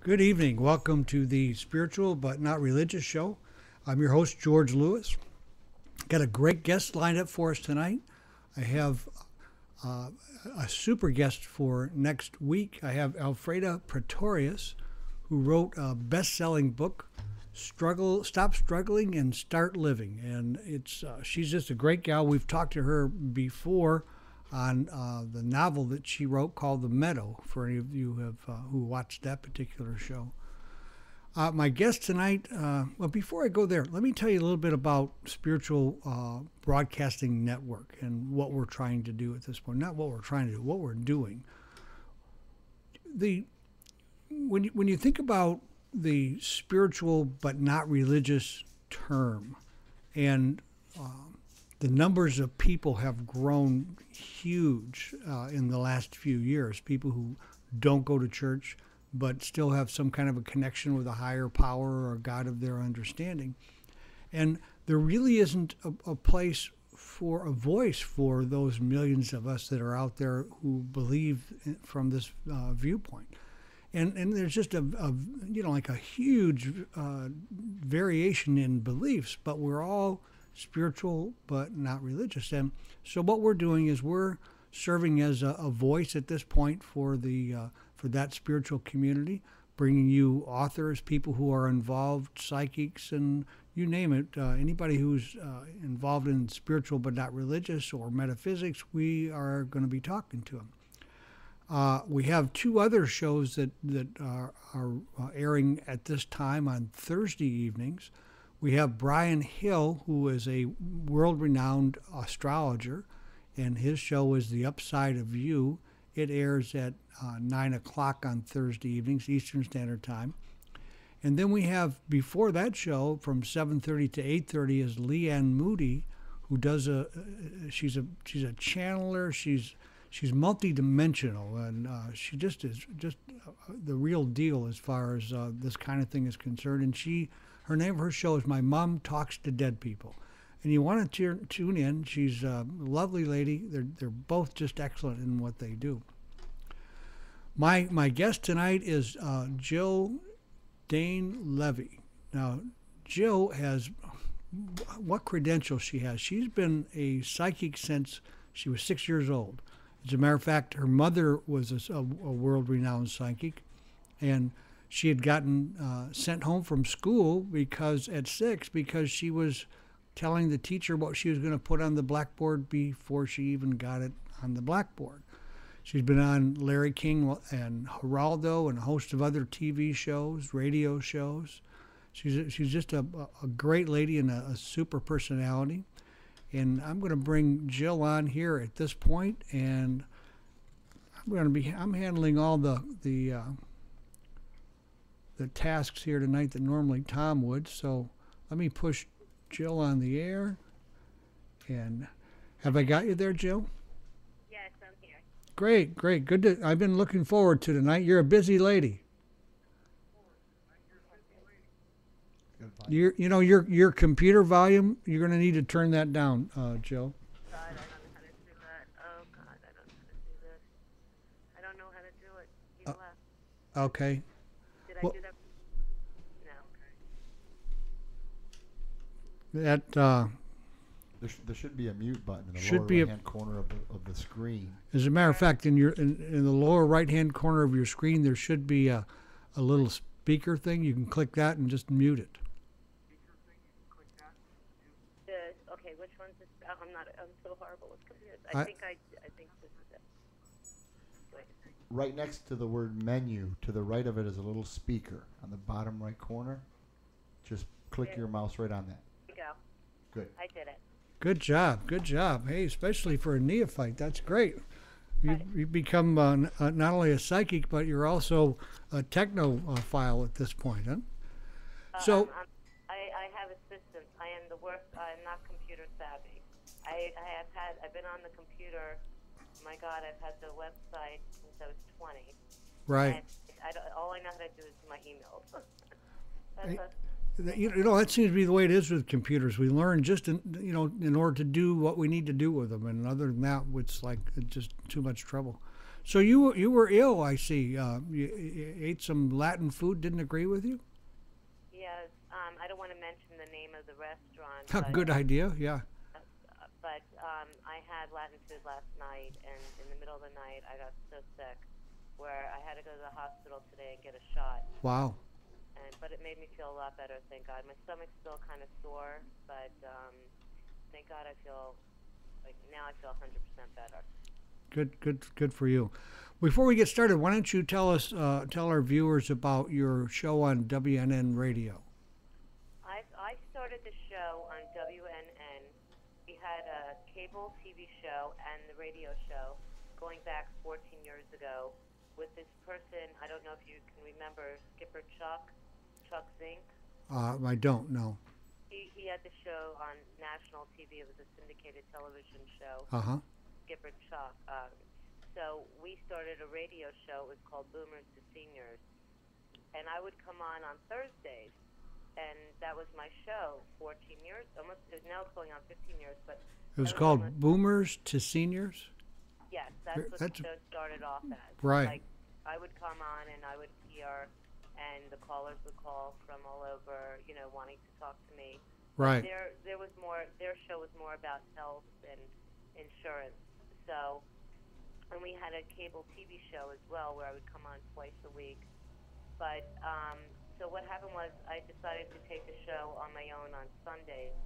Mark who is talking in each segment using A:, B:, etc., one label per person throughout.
A: Good evening. Welcome to the Spiritual But Not Religious Show. I'm your host, George Lewis. Got a great guest lined up for us tonight. I have a super guest for next week. I have Alfreda Pretorius, who wrote a best-selling book, Stop Struggling and Start Living. And she's just a great gal. We've talked to her before on the novel that she wrote called The Meadow, for any of you who watched that particular show. My guest tonight, well, before I go there, let me tell you a little bit about Spiritual Broadcasting Network and what we're trying to do at this point. Not what we're trying to do, what we're doing. When you think about the spiritual but not religious term, and the numbers of people have grown huge in the last few years. People who don't go to church but still have some kind of a connection with a higher power or a God of their understanding. And there really isn't a place for a voice for those millions of us that are out there who believe from this viewpoint. And there's just like a huge variation in beliefs, but we're all spiritual but not religious. And so what we're doing is we're serving as a voice at this point for that spiritual community, bringing you authors, people who are involved, psychics, and you name it, anybody who's involved in spiritual but not religious or metaphysics, we are going to be talking to them. We have two other shows that are airing at this time on Thursday evenings. We have Brian Hill, who is a world-renowned astrologer, and his show is The Upside of You. It airs at 9 o'clock on Thursday evenings, Eastern Standard Time. And then we have, before that show, from 7:30 to 8:30, is Leanne Moody, who does she's a channeler. She's multidimensional, and she just is the real deal as far as this kind of thing is concerned. And her name of her show is My Mom Talks to Dead People. And you want to tune in. She's a lovely lady. They're both just excellent in what they do. My guest tonight is Jill Dahne Levy. Now, Jill has, what credentials she has. She's been a psychic since she was 6 years old. As a matter of fact, her mother was a world-renowned psychic, and she had gotten sent home from school at 6 because she was telling the teacher what she was going to put on the blackboard before she even got it on the blackboard. She's been on Larry King and Geraldo and a host of other TV shows, radio shows. She's just a great lady and a super personality. And I'm going to bring Jill on here at this point, and I'm handling all the tasks here tonight that normally Tom would. So let me push Jill on the air. And have I got you there, Jill?
B: Yes, I'm here.
A: Great. Good. I've been looking forward to tonight. You're a busy lady. Your computer volume, you're going to need to turn that down, Jill.
B: God, I don't know how to do that. Oh, God, I don't know how to do this. I don't know how to do it. You left.
A: Okay.
B: Did I do that? No.
A: That
C: there should be a mute button in the
A: should
C: lower
A: be
C: right-hand corner of the screen.
A: As a matter of fact, in the lower right-hand corner of your screen, there should be a little speaker thing. You can click that and just mute it.
B: Okay, which one's this? I'm so horrible with computers. I think this is it. Wait.
C: Right next to the word menu, to the right of it is a little speaker on the bottom right corner. Just click your mouse right on that.
B: There you go.
C: Good.
B: I did it.
A: Good job. Hey, especially for a neophyte, that's great. You become not only a psychic, but you're also a technophile at this point, huh? So
B: I have assistance. I am the worst. I'm not computer savvy. I've been on the computer. My God, I've had the website since I was 20.
A: right.
B: And all I know how to do is my emails.
A: That seems to be the way it is with computers. We learn just in order to do what we need to do with them, and other than that, it's just too much trouble. So you were ill, I see. You ate some Latin food, didn't agree with you?
B: Yes, I don't want to mention the name of the restaurant,
A: Good idea, yeah.
B: but I had Latin food last night, and in the middle of the night, I got so sick where I had to go to the hospital today and get a shot.
A: Wow.
B: But it made me feel a lot better, thank God. My stomach's still kind of sore, but thank God I feel like now I feel 100% better.
A: Good for you. Before we get started, why don't you tell our viewers about your show on WNN Radio?
B: I started the show on WNN. We had a cable TV show and the radio show going back 14 years ago with this person. I don't know if you can remember Skipper Chuck Zink.
A: I don't know.
B: He had the show on national TV. It was a syndicated television show. Skipper Chuck. So we started a radio show. It was called Boomers to Seniors. And I would come on Thursdays. And that was my show, 14 years. Now it's going on 15 years. But
A: it was called Boomers to Seniors?
B: Yes, that's what the show started off as.
A: Right.
B: Like, I would come on and I would hear, and the callers would call from all over, wanting to talk to me.
A: Right.
B: There was more. Their show was more about health and insurance. So, and we had a cable TV show as well where I would come on twice a week. But so what happened was I decided to take the show on my own on Sundays.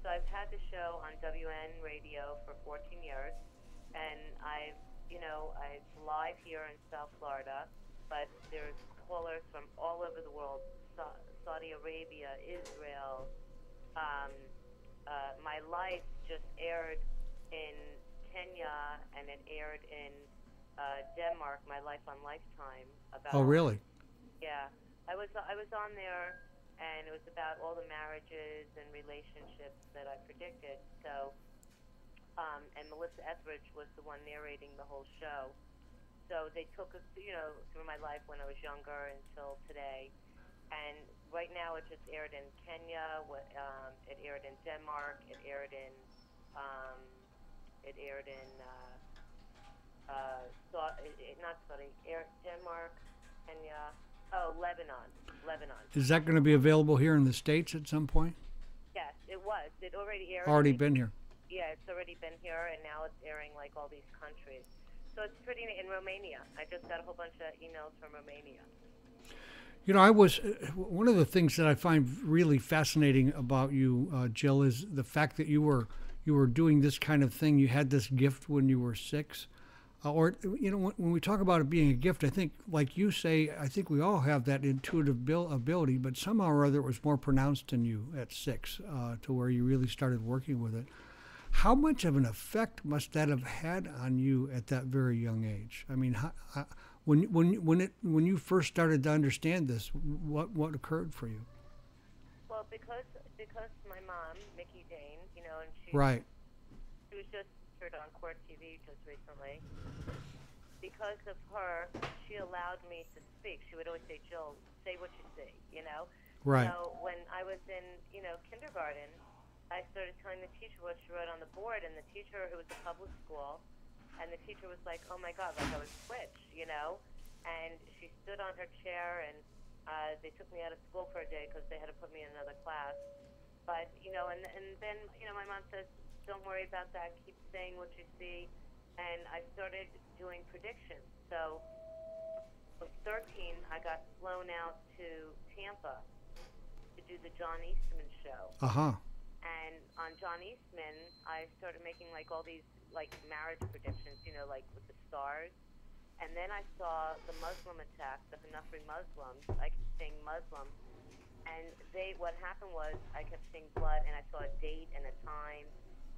B: So I've had the show on WN Radio for 14 years, and I'm live here in South Florida, but there's callers from all over the world, Saudi Arabia, Israel. My life just aired in Kenya, and it aired in Denmark, my life on Lifetime.
A: Oh, really?
B: Yeah. I was on there, and it was about all the marriages and relationships that I predicted. So, and Melissa Etheridge was the one narrating the whole show. So they took us, through my life when I was younger until today. And right now it just aired in Kenya. It aired in Denmark. It aired in Denmark, Kenya. Oh, Lebanon.
A: Is that going to be available here in the States at some point?
B: Yes, it was. It already aired.
A: Already been here.
B: Yeah, it's already been here, and now it's airing like all these countries. So it's pretty neat. In Romania. I just got a whole bunch of emails from Romania.
A: I was one of the things that I find really fascinating about you, Jill, is the fact that you were doing this kind of thing. You had this gift when you were 6. When we talk about it being a gift, I think, like you say, I think we all have that intuitive ability, but somehow or other it was more pronounced in you at 6, to where you really started working with it. How much of an effect must that have had on you at that very young age? I mean, when you first started to understand this, what occurred for you?
B: Well, because my mom, Mickey Dane, and she was just on Court TV just recently. Because of her, she allowed me to speak. She would always say, "Jill, say what you see,"
A: Right.
B: So when I was in, kindergarten, I started telling the teacher what she wrote on the board, and the teacher, it was a public school, and the teacher was like, "Oh my God," like I was Twitch, And she stood on her chair, and they took me out of school for a day because they had to put me in another class. But and then my mom says, "Don't worry about that. Keep saying what you see." And I started doing predictions. So I was 13. I got flown out to Tampa to do the John Eastman show. And on John Eastman, I started making like all these like marriage predictions, like with the stars. And then I saw the Muslim attack, the Hanafri Muslims. I kept saying Muslims. And what happened was I kept seeing blood, and I saw a date and a time.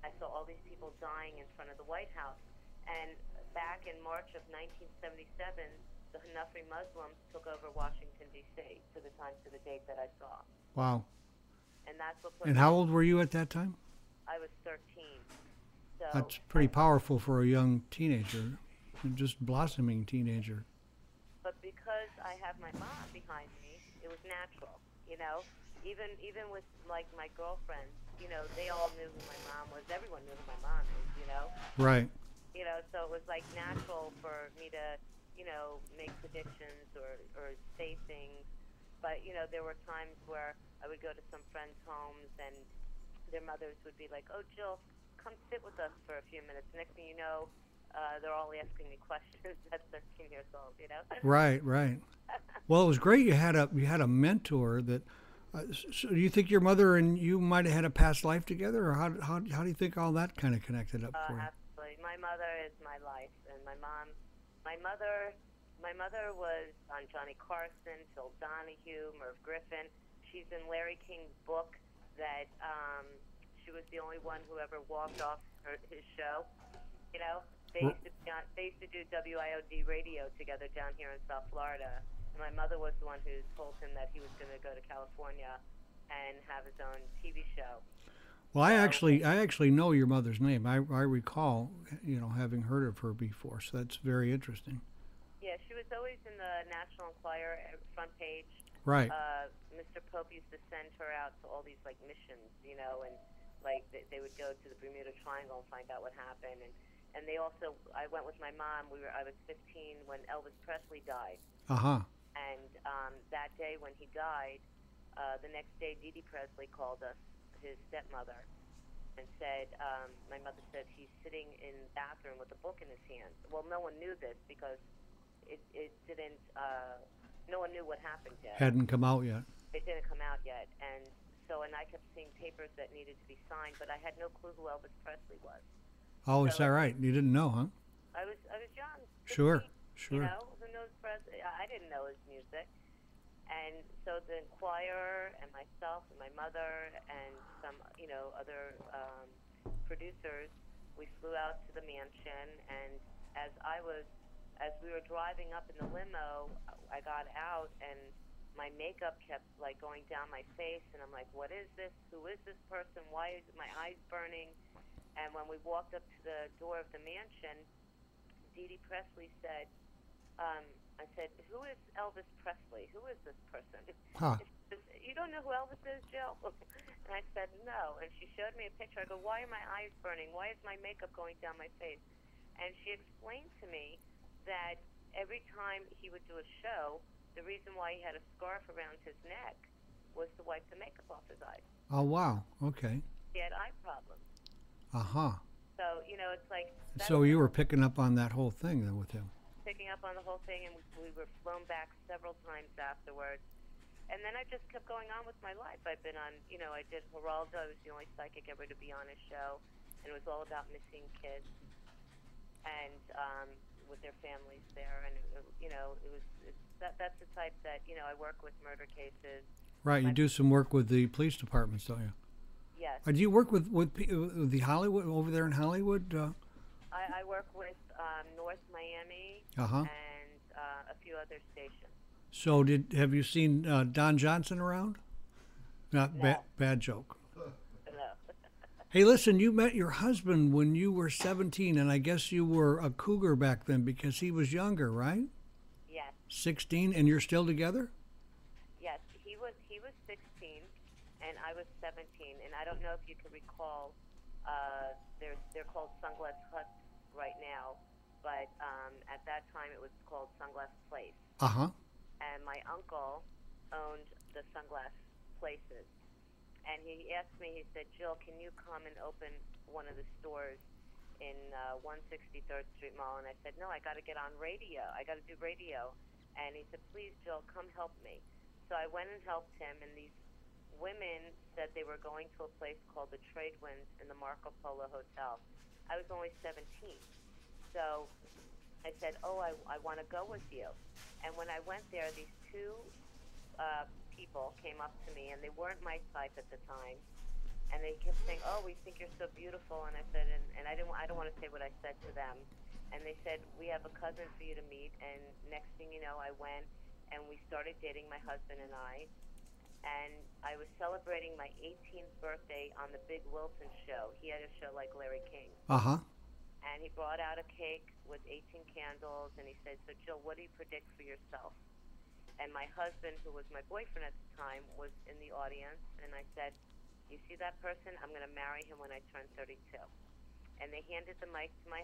B: I saw all these people dying in front of the White House. And back in March of 1977, the Hanafri Muslims took over Washington, D.C. to the date that I saw.
A: Wow.
B: And that's what.
A: And how old were you at that time?
B: I was 13. So
A: that's pretty powerful for a young teenager, just blossoming teenager.
B: But because I have my mom behind me, it was natural, Even with like my girlfriends, they all knew who my mom was. Everyone knew who my mom is,
A: Right.
B: So it was like natural for me to, make predictions or say things. But, there were times where I would go to some friends' homes and their mothers would be like, "Oh, Jill, come sit with us for a few minutes." Next thing you know, they're all asking me questions at 13 years old.
A: Right, right. Well, it was great. You had a mentor that. So do you think your mother and you might have had a past life together, or how do you think all that kind of connected up for you?
B: Absolutely. My mother is my life, and my mother, my mother was on Johnny Carson, Phil Donahue, Merv Griffin. She's in Larry King's book that she was the only one who ever walked off his show.
A: R-
B: They used to do WIOD radio together down here in South Florida. And my mother was the one who told him that he was going to go to California and have his own TV show.
A: Well, I actually know your mother's name. I recall, having heard of her before. So that's very interesting.
B: Yeah, she was always in the National Enquirer front page.
A: Right.
B: Mr. Pope used to send her out to all these missions, and like they would go to the Bermuda Triangle and find out what happened. And they also, I went with my mom. I was 15 when Elvis Presley died.
A: Uh huh.
B: And that day when he died, the next day Dee Dee Presley called us, his stepmother, and said, my mother said he's sitting in the bathroom with a book in his hand. Well, no one knew this because it didn't, no one knew what happened yet.
A: Hadn't come out yet.
B: It didn't come out yet. And I kept seeing papers that needed to be signed, but I had no clue who Elvis Presley was.
A: Oh, is that right? You didn't know, huh?
B: I was young. 15,
A: Sure. Sure.
B: Who knows Presley? I didn't know his music. And so the Enquirer and myself and my mother and some, other producers, we flew out to the mansion. And as we were driving up in the limo, I got out and my makeup kept going down my face. And I'm like, what is this? Who is this person? Why is my eyes burning? And when we walked up to the door of the mansion, Dee Dee Presley said, I said, who is Elvis Presley? Who is this person?
A: Huh.
B: You don't know who Elvis is, Jill? And I said, no. And she showed me a picture. I go, why are my eyes burning? Why is my makeup going down my face? And she explained to me that every time he would do a show, the reason why he had a scarf around his neck was to wipe the makeup off his eyes.
A: Oh, wow. Okay.
B: He had eye problems.
A: Uh-huh.
B: So, it's like...
A: So you were picking up on that whole thing then with him?
B: Picking up on the whole thing, and we were flown back several times afterwards. And then I just kept going on with my life. I've been on, I did Geraldo. I was the only psychic ever to be on his show. And it was all about missing kids and with their families there. And, that's the type that, I work with murder cases.
A: Right. You do some work with the police departments, don't you?
B: Yes.
A: Do you work with the Hollywood, over there in Hollywood?
B: I work with North Miami
A: Uh-huh.
B: and a few other stations.
A: So have you seen Don Johnson around? Not
B: No.
A: Bad joke.
B: No.
A: Hey, listen, you met your husband when you were 17, and I guess you were a cougar back then because he was younger, right?
B: Yes.
A: 16, and you're still together?
B: Yes. He was 16, and I was 17. And I don't know if you can recall, they're called Sunglass Huts right now, but at that time it was called Sunglass Place.
A: Uh-huh.
B: And my uncle owned the Sunglass Places. And he asked me, he said, Jill, can you come and open one of the stores in 163rd Street Mall? And I said, no, I got to get on radio. I got to do radio. And he said, please, Jill, come help me. So I went and helped him, and these women said they were going to a place called the Trade Winds in the Marco Polo Hotel. I was only 17. So I said, oh, I want to go with you. And when I went there, these two people came up to me, and they weren't my type at the time. And they kept saying, oh, we think you're so beautiful. And I said, and I don't want to say what I said to them. And they said, we have a cousin for you to meet. And next thing you know, I went, and we started dating, my husband and I. And I was celebrating my 18th birthday on the Big Wilson show. He had a show like Larry King.
A: Uh-huh.
B: And he brought out a cake with 18 candles, and he said, so, Jill, what do you predict for yourself? And my husband, who was my boyfriend at the time, was in the audience, and I said, you see that person? I'm going to marry him when I turn 32. and they handed the mic to my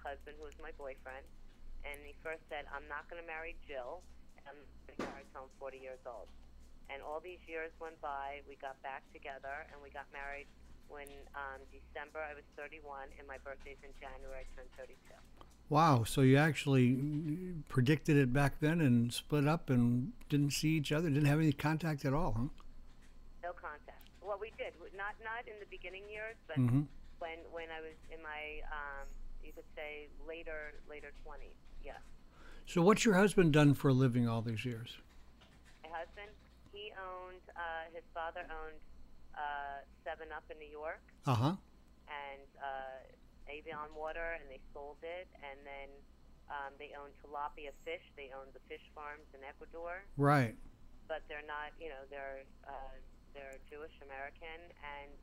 B: husband, who was my boyfriend, and he first said, "I'm not going to marry Jill. I'm going to marry until I'm 40 years old." And all these years went by. We got back together, and we got married when December I was 31, and my birthday's in January. I turned 32.
A: Wow. So you actually predicted it back then and split up and didn't see each other, didn't have any contact at all, huh?
B: No contact. Well, we did. Not in the beginning years, but
A: Mm-hmm.
B: when I was in my you could say later 20s. Yes.
A: So what's your husband done for a living all these years?
B: My husband, he owned his father owned 7 Up in New York
A: Uh-huh.
B: and Avion Water, and they sold it, and then they owned tilapia fish. They owned the fish farms in Ecuador,
A: Right.
B: but they're not. They're Jewish American, and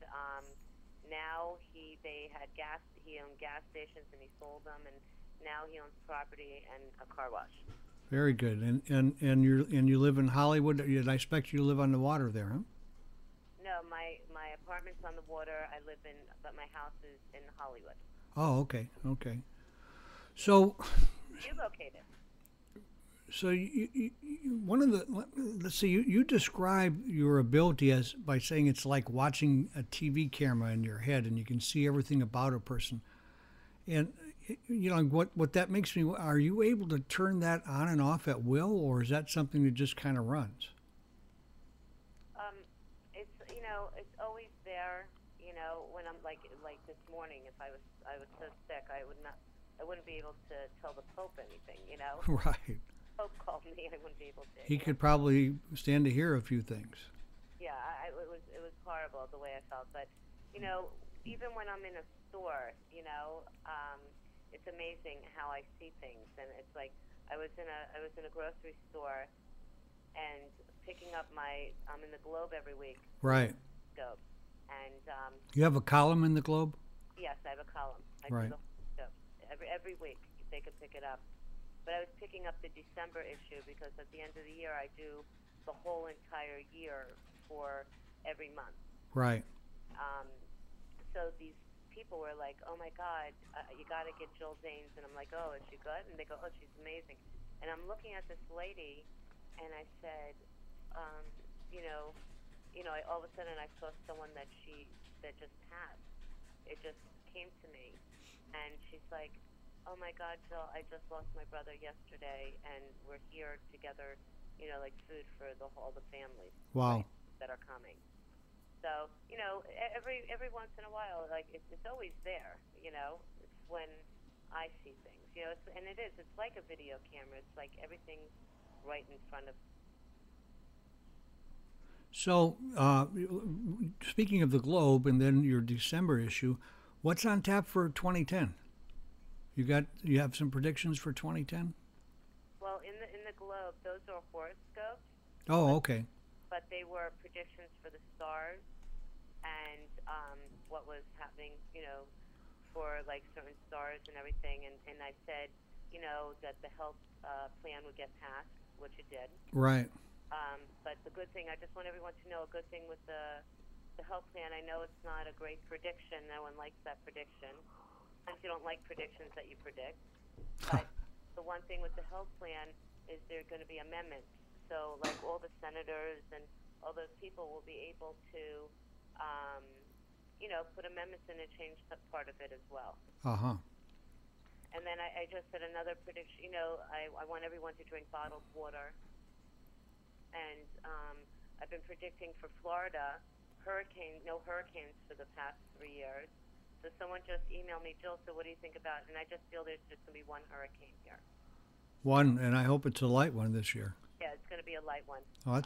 B: now they had gas. He owned gas stations, and he sold them, and now he owns property and a car wash.
A: Very good. And you live in Hollywood. I expect you live on the water there, huh?
B: No, my apartment's on the water. I live in, but my house is in Hollywood.
A: Oh, okay. Okay. So
B: You located?
A: So one of the let's see, you describe your ability as by saying it's like watching a TV camera in your head, and you can see everything about a person. And what that makes me. Are you able to turn that on and off at will, or is that something that just kind of runs?
B: It's always there. When I'm like this morning, if I was so sick, I wouldn't be able to tell the Pope anything.
A: Right.
B: Pope called me, I wouldn't be able to.
A: He could probably stand to hear a few things.
B: Yeah, it was horrible the way I felt. But even when I'm in a store, it's amazing how I see things. And it's like I was in a grocery store and picking up I'm in the Globe every week.
A: Right.
B: Scope. And
A: you have a column in the Globe?
B: yes, I have a column. I
A: Right.
B: do the scope. Every week they can pick it up. But I was picking up the December issue because at the end of the year I do the whole entire year for every month.
A: Right.
B: So these people were like, "Oh my God, you got to get Jill Zanes," and I'm like, "Oh, is she good?" And they go, "Oh, she's amazing." And I'm looking at this lady, and I said, all of a sudden I saw someone that just passed. It just came to me, and she's like, "Oh my God, Jill, I just lost my brother yesterday, and we're here together, like food for all the families
A: Wow.
B: right, that are coming." So, every once in a while, like it's always there. It's when I see things. It's like a video camera. It's like everything's right in front of.
A: So, speaking of the Globe and then your December issue, what's on tap for 2010? You have some predictions for 2010?
B: Well, in the Globe, those are horoscopes.
A: Oh, okay.
B: But they were predictions for the stars and what was happening, for like certain stars and everything. And I said, that the health plan would get passed, which it did.
A: Right.
B: But the good thing, I just want everyone to know a good thing with the health plan. I know it's not a great prediction. No one likes that prediction. Sometimes you don't like predictions that you predict. But the one thing with the health plan is there are going to be amendments. So, like all the senators and all those people will be able to, put amendments in and change that part of it as well.
A: Uh-huh.
B: And then I just said another prediction. I want everyone to drink bottled water. And I've been predicting for Florida no hurricanes for the past 3 years. So someone just emailed me, "Jill, so what do you think about it?" And I just feel there's just going to be one hurricane here.
A: One, and I hope it's a light one this year.
B: Yeah, it's going to be a light one.
A: Oh,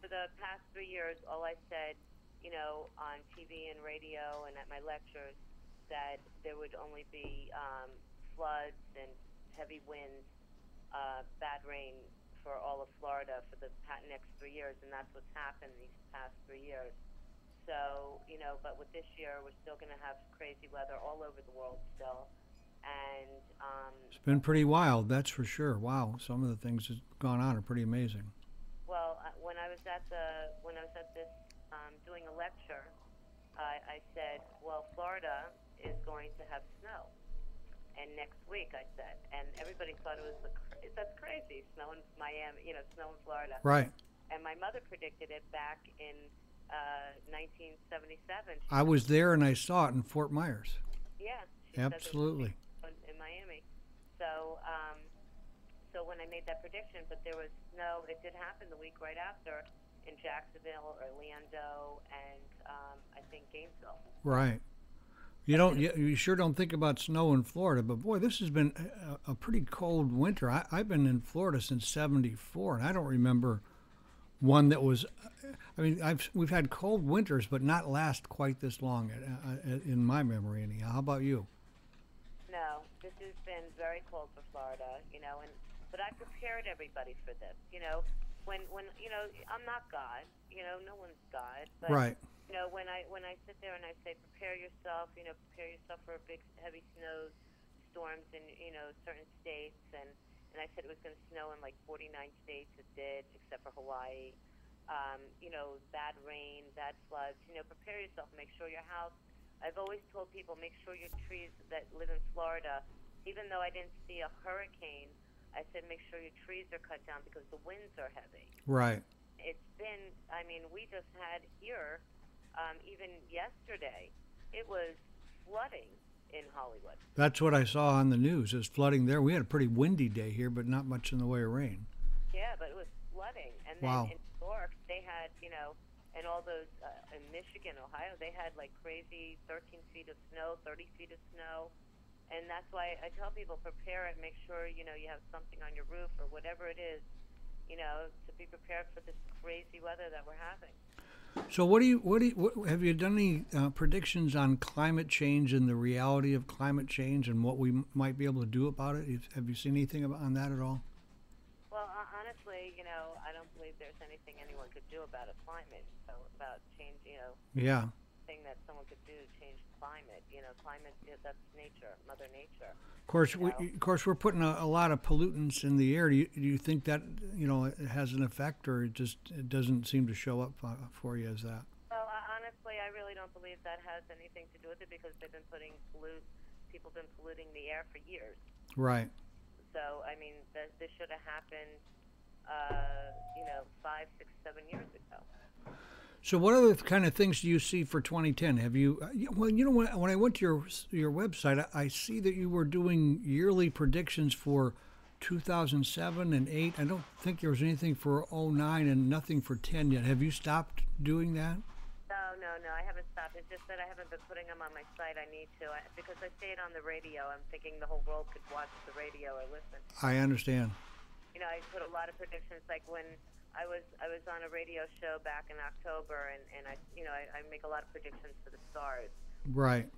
B: For the past 3 years, all I said, on TV and radio and at my lectures, that there would only be floods and heavy winds, bad rain for all of Florida for the next 3 years, and that's what's happened these past 3 years. So, but with this year, we're still going to have crazy weather all over the world still. And
A: it's been pretty wild, that's for sure. Wow, some of the things that have gone on are pretty amazing.
B: Well, when I was at this doing a lecture, I said, well, Florida is going to have snow. And next week, I said, and everybody thought it was that's crazy, snow in Miami, snow in Florida.
A: Right.
B: And my mother predicted it back in 1977.
A: I was there and I saw it in Fort Myers.
B: Yeah, she
A: Absolutely.
B: said it was in Miami. So, so when I made that prediction, but there was snow. It did happen the week right after in Jacksonville, Orlando, and I think Gainesville.
A: Right. You sure don't think about snow in Florida, but boy, this has been a pretty cold winter. I've been in Florida since '74, and I don't remember one that was. I mean, we've had cold winters, but not last quite this long in my memory. Anyhow, how about you?
B: No, this has been very cold for Florida, but I prepared everybody for this. When I'm not God, no one's God, but
A: Right.
B: When I sit there and I say prepare yourself for big heavy storms in certain states, and I said it was going to snow in like 49 states. It did, except for Hawaii. Bad rain, bad floods. Prepare yourself. Make sure your house. I've always told people make sure your trees that live in Florida, even though I didn't see a hurricane, I said make sure your trees are cut down because the winds are heavy.
A: Right.
B: It's been. We just had here. Even yesterday, it was flooding in Hollywood.
A: That's what I saw on the news. Is flooding there. We had a pretty windy day here, but not much in the way of rain.
B: Yeah, but it was flooding. And then
A: Wow.
B: in New York, they had, and all those in Michigan, Ohio, they had like crazy 13 feet of snow, 30 feet of snow. And that's why I tell people prepare and make sure you have something on your roof or whatever it is, to be prepared for this crazy weather that we're having.
A: So, have you done any predictions on climate change and the reality of climate change and what we might be able to do about it? Have you seen anything on that at all?
B: Well, honestly, I don't believe there's anything anyone could do about a climate. So about change,
A: Yeah.
B: thing that someone could do to change climate. Climate, that's nature, Mother Nature.
A: Of course, we're putting a lot of pollutants in the air. Do you think that it has an effect, or it doesn't seem to show up for you as that?
B: Well, honestly, I really don't believe that has anything to do with it because people have been polluting the air for years.
A: Right.
B: So this should have happened, 5, 6, 7 years ago.
A: So what other kind of things do you see for 2010? Have you, when I went to your website, I see that you were doing yearly predictions for 2007 and 8. I don't think there was anything for 09 and nothing for 10 yet. Have you stopped doing that?
B: No, I haven't stopped. It's just that I haven't been putting them on my site. I need to because I say it on the radio. I'm thinking the whole world could watch the radio or listen.
A: I understand.
B: I put a lot of predictions like when I was on a radio show back in October, and I make a lot of predictions for the stars.
A: Right.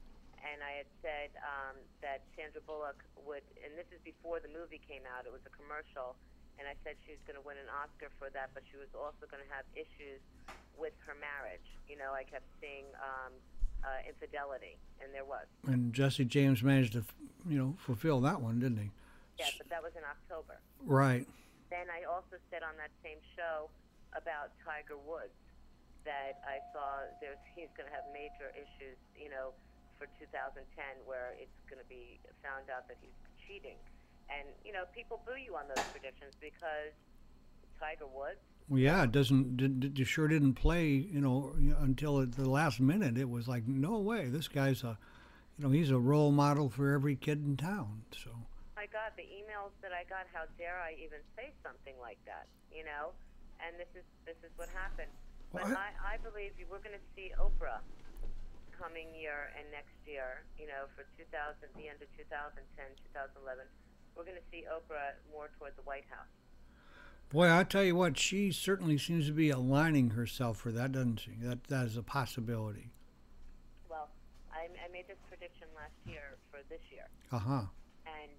B: And I had said that Sandra Bullock would, and this is before the movie came out. It was a commercial, and I said she was going to win an Oscar for that, but she was also going to have issues with her marriage. I kept seeing infidelity, and there was.
A: And Jesse James managed to, fulfill that one, didn't he?
B: Yeah, but that was in October.
A: Right.
B: Then I also said on that same show about Tiger Woods that I saw he's going to have major issues, for 2010 where it's going to be found out that he's cheating. And, people boo you on those predictions because Tiger Woods.
A: Well, yeah, it sure didn't play, until the last minute. It was like, no way, this guy's he's a role model for every kid in town, so.
B: My God, the emails that I got, how dare I even say something like that, And this is what happened. But I believe we're going to see Oprah coming year and next year, for the end of 2010, 2011. We're going to see Oprah more toward the White House.
A: Boy, I tell you what, she certainly seems to be aligning herself for that, doesn't she? That is a possibility.
B: Well, I made this prediction last year for this year.
A: Uh-huh.
B: And,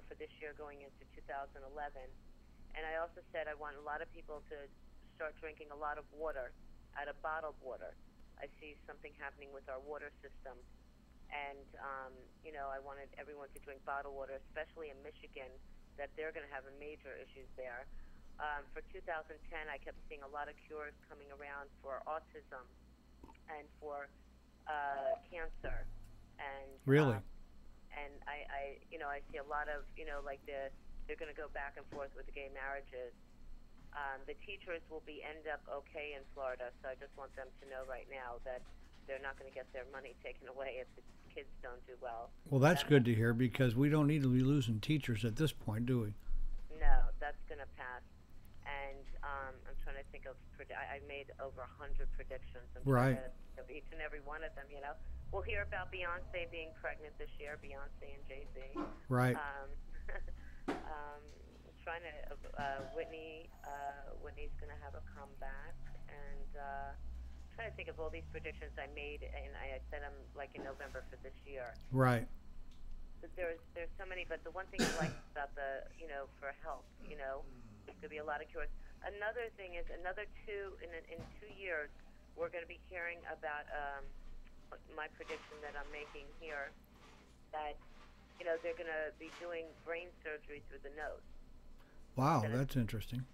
B: for this year going into 2011. And I also said I want a lot of people to start drinking a lot of water out of bottled water. I see something happening with our water system. And, I wanted everyone to drink bottled water, especially in Michigan, that they're going to have major issues there. For 2010, I kept seeing a lot of cures coming around for autism and for cancer. and
A: Really?
B: I see a lot of like they're going to go back and forth with the gay marriages. The teachers will end up okay in Florida, so I just want them to know right now that they're not going to get their money taken away if the kids don't do well.
A: Well, that's good to hear because we don't need to be losing teachers at this point, do we?
B: No, that's going to pass. And I'm trying to think of, I made over 100 predictions. I'm
A: Right.
B: trying to think of each and every one of them, We'll hear about Beyonce being pregnant this year, Beyonce and Jay-Z.
A: Right.
B: Trying to, Whitney's going to have a comeback. And trying to think of all these predictions I made, and I said them like in November for this year.
A: Right.
B: But there's so many, but the one thing I like about for health, there's going to be a lot of cures. Another thing is in 2 years, we're going to be hearing about my prediction that I'm making here, that, they're going to be doing brain surgery through the nose.
A: Wow, that's interesting.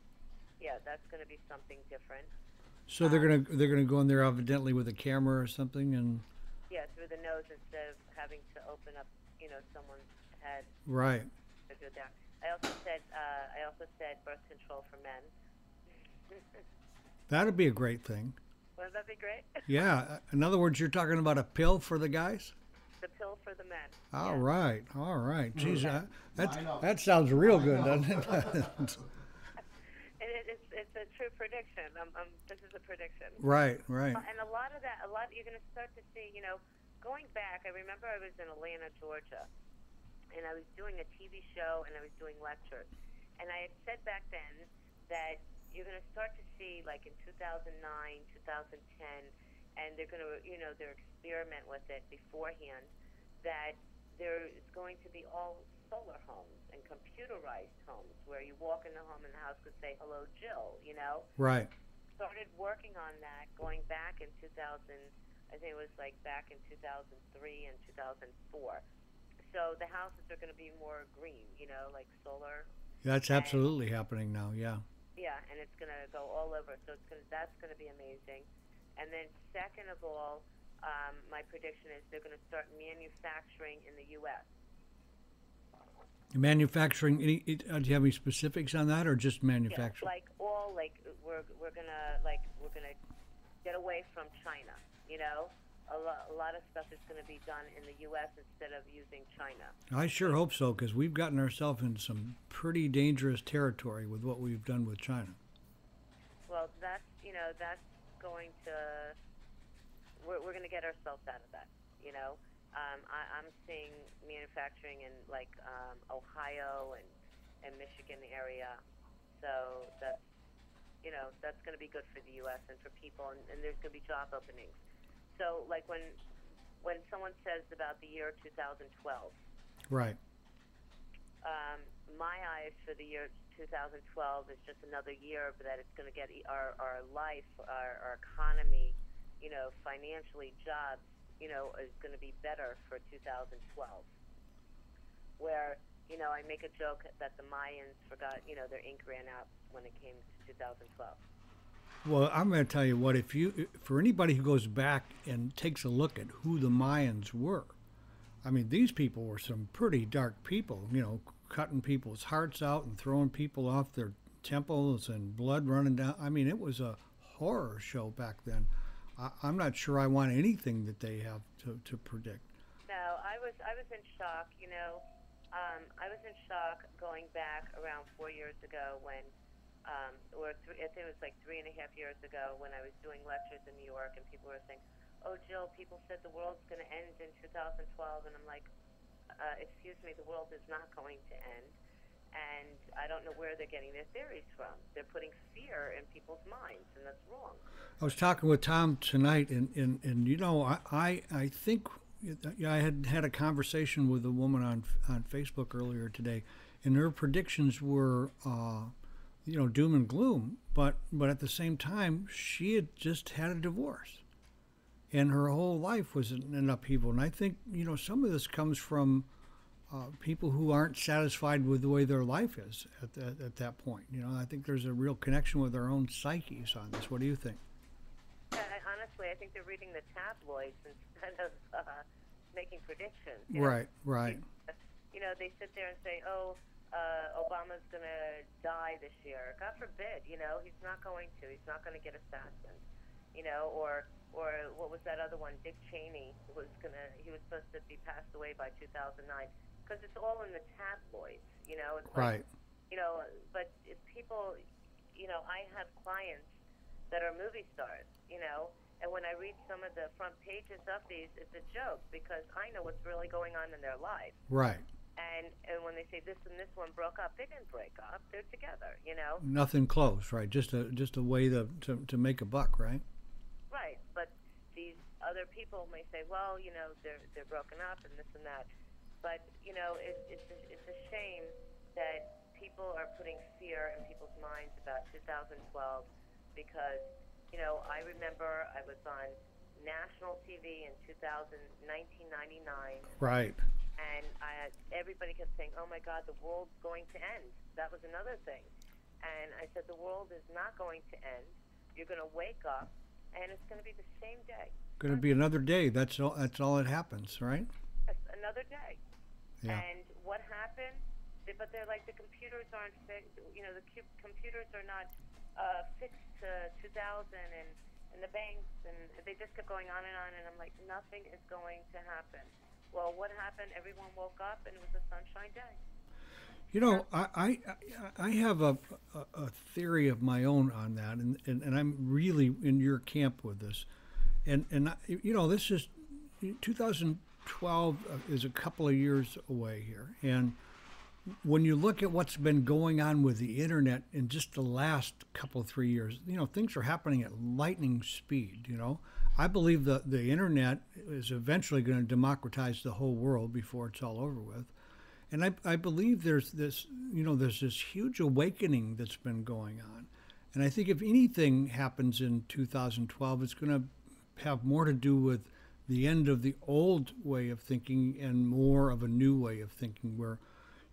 B: Yeah, that's going to be something different.
A: So they're gonna go in there evidently with a camera or something and.
B: Yeah, through the nose instead of having to open up, someone's head.
A: Right.
B: I also said birth control for men.
A: That'd be a great thing.
B: Wouldn't that be great?
A: Yeah. In other words, you're talking about a pill for the guys?
B: The pill for the men.
A: All
B: yeah.
A: right. All right. Jeez,
C: know.
A: that sounds real good, doesn't it?
B: It's a true prediction. This is a prediction.
A: Right. Right.
B: And a lot you're going to start to see, going back, I remember I was in Atlanta, Georgia, and I was doing a TV show and I was doing lectures. And I had said back then that you're going to start to see, like in 2009, 2010, and they're going to, they're experiment with it beforehand, that there is going to be all solar homes and computerized homes where you walk in the home and the house could say, hello, Jill,
A: Right.
B: Started working on that going back in 2000, I think it was like back in 2003 and 2004. So the houses are going to be more green, like solar.
A: That's absolutely happening now, yeah.
B: Yeah, and it's going to go all over. So that's going to be amazing. And then second of all, my prediction is they're going to start manufacturing in the U.S.
A: Manufacturing, do you have any specifics on that or just manufacturing?
B: Yeah, we're gonna get away from China, A lot of stuff is going to be done in the U.S. instead of using China.
A: I sure hope so, because we've gotten ourselves in some pretty dangerous territory with what we've done with China.
B: Well, that's going to, we're going to get ourselves out of that, I'm seeing manufacturing in Ohio and Michigan area, so that's going to be good for the U.S. and for people, and there's going to be job openings. So, like when someone says about the year 2012,
A: right?
B: My eyes for the year 2012 is just another year, but that it's going to get our life, our economy, financially, jobs, is going to be better for 2012. Where I make a joke that the Mayans forgot, their ink ran out when it came to 2012.
A: Well, I'm going to tell you what, for anybody who goes back and takes a look at who the Mayans were, I mean, these people were some pretty dark people, cutting people's hearts out and throwing people off their temples and blood running down. I mean, it was a horror show back then. I'm not sure I want anything that they have to predict.
B: No, I was in shock, I was in shock going back around 4 years ago when I think it was like 3.5 years ago when I was doing lectures in New York and people were saying, oh, Jill, people said the world's going to end in 2012. And I'm like, excuse me, the world is not going to end. And I don't know where they're getting their theories from. They're putting fear in people's minds, and that's wrong.
A: I was talking with Tom tonight, and I think I had a conversation with a woman on Facebook earlier today, and her predictions were doom and gloom, but at the same time, she had just had a divorce, and her whole life was in upheaval. And I think, some of this comes from people who aren't satisfied with the way their life is at that point. I think there's a real connection with their own psyches on this. What do you think?
B: Yeah, honestly, I think they're reading the tabloids instead of, making predictions.
A: Right, right.
B: You know, they sit there and say, oh, Obama's going to die this year. God forbid, you know, he's not going to. He's not going to get assassinated, you know, or what was that other one? Dick Cheney he was supposed to be passed away by 2009, because it's all in the tabloids, you know. It's
A: right.
B: like, you know, but if people, you know, I have clients that are movie stars, you know, and when I read some of the front pages of these, it's a joke, because I know what's really going on in their lives.
A: Right.
B: And when they say this and this one broke up, they didn't break up. They're together, you know.
A: Nothing close, right? Just a way to make a buck, right?
B: Right, but these other people may say, well, you know, they're broken up and this and that. But you know, it's a shame that people are putting fear in people's minds about 2012, because you know, I remember I was on national TV in 1999.
A: Right.
B: And everybody kept saying, oh, my God, the world's going to end. That was another thing. And I said, the world is not going to end. You're going to wake up, and it's going to be the same day.
A: Going to be another day. That's all that happens, right?
B: It's another day.
A: Yeah.
B: And what happened? But they're like, the computers aren't fixed. You know, the computers are not fixed to 2000, and the banks, and they just kept going on. And I'm like, nothing is going to happen. Well, what happened? Everyone woke up, and it was a sunshine day.
A: You know, I have a theory of my own on that, and I'm really in your camp with this. And you know, this is 2012 is a couple of years away here, and when you look at what's been going on with the internet in just the last couple of 3 years, you know, things are happening at lightning speed. You know, I believe that the internet is eventually going to democratize the whole world before it's all over with. And I believe there's this, you know, there's this huge awakening that's been going on. And I think if anything happens in 2012, it's going to have more to do with the end of the old way of thinking and more of a new way of thinking, where,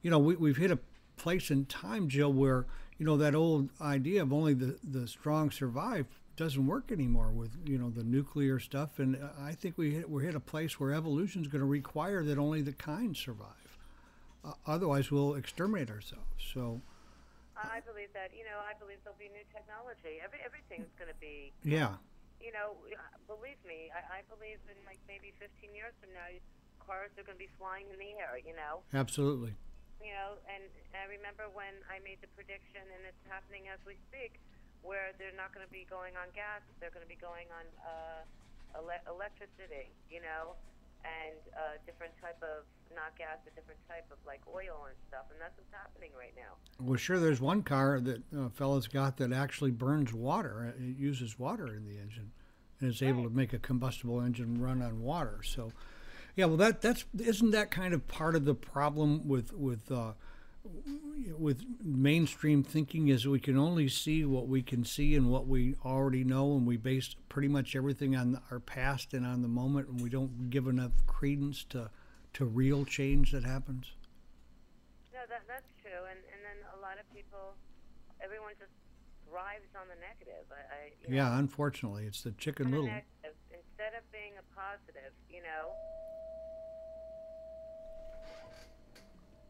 A: you know, we've hit a place in time, Jill, where, you know, that old idea of only the strong survive doesn't work anymore with, you know, the nuclear stuff. And I think we're hit a place where evolution is going to require that only the kind survive. Otherwise, we'll exterminate ourselves. So
B: I believe that, you know, I believe there'll be new technology. Everything's going to be.
A: Yeah.
B: You know, believe me, I believe in like maybe 15 years from now, cars are going to be flying in the air, you know.
A: Absolutely.
B: You know, and I remember when I made the prediction, and it's happening as we speak, where they're not going to be going on gas, they're going to be going on electricity, you know, and different type of, not gas, a different type of like oil and stuff, and that's what's happening right now.
A: Well, sure, there's one car that fellas got that actually burns water. It uses water in the engine, and is able to make a combustible engine run on water. So, yeah, well, that's isn't that kind of part of the problem with mainstream thinking, is we can only see what we can see and what we already know, and we base pretty much everything on our past and on the moment, and we don't give enough credence to real change that happens.
B: No, that's true, and then a lot of people, everyone just thrives on the negative.
A: Yeah, unfortunately, it's the Chicken Little.
B: Negative, instead of being a positive, you know,